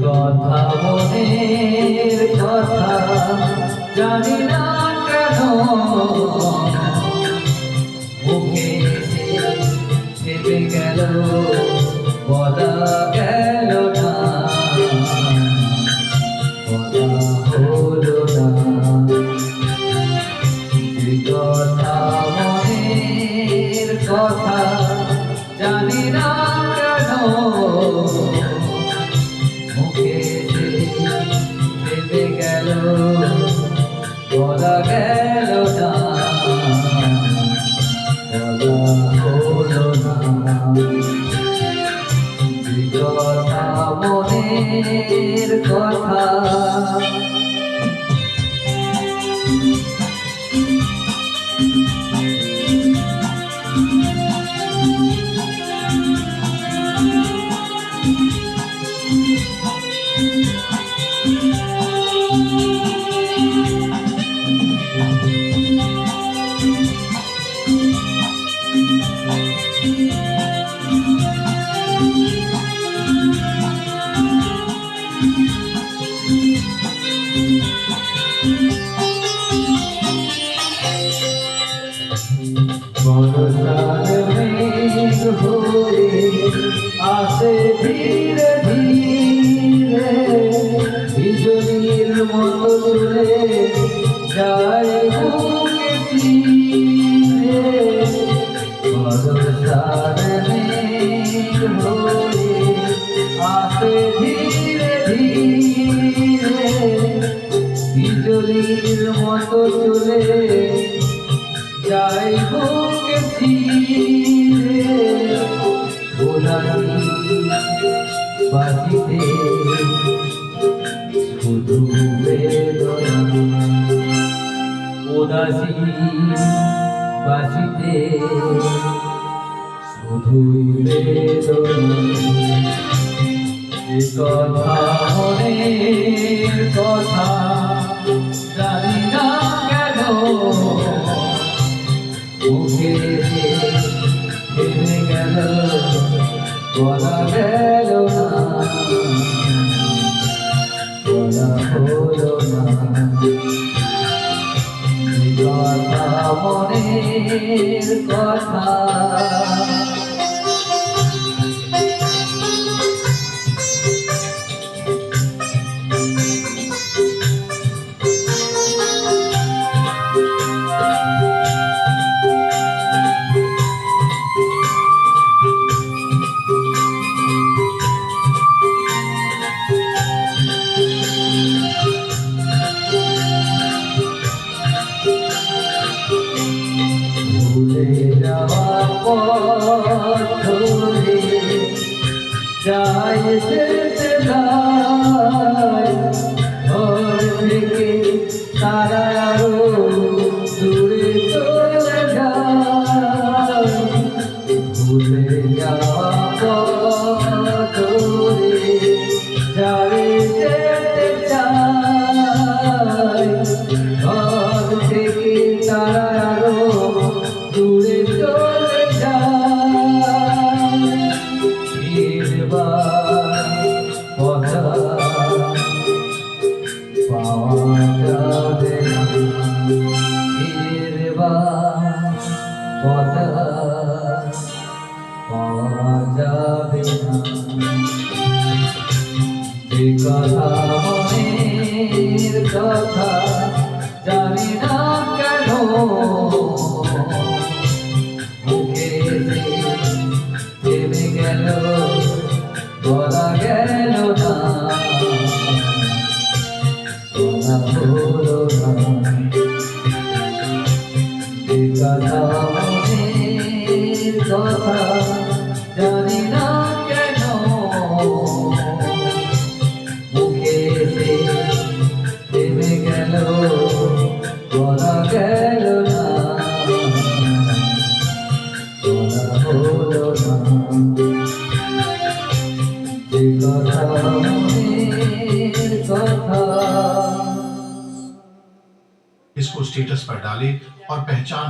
কথা মনের কথা জানি না কেন মুখে চেপে গেল বলা গেল না বলা হলো না যে কথা মনের কথা জানি না কেন চেপে গেল বলা গেল না বলা হলো না কথা মনের কথা আসে ধীরে ধীরে বিজলীর মতো চলে যায় বুকে চিরে বরসার মেঘ হয়ে আসে ধীরে ধীরে বিজলীর মতো চলে যায় বুকে চিরে বাজিতে শুধু বেদনা উদাসী বাজিতে শুধু বেদনা এ কথা মনের কথা জানি না কেন মুখে থেমে গেল বলা গেল না বলা হলো না কথা মনের কথা যায় যেতে যায় ঘর থেকে তারা আরো দূরে চলে যায় ভুলে যাওয়া পথে যায় যেতে চায় ঘর থেকে তারা আরো দূরে চলে যায় কথা পাওয়া যাবে না কথা পাওয়া যাবে না যে কথা মনের কথা জানি না কেন মুখে থেমে গেল বলা গেল না বলা হলো না যে কথা মনের কথা জানি না কেন মুখে থেমে গেল বলা গেল না বলা হলো না কথা মনের কথা। इसको स्टेटस पर डालें और पहचान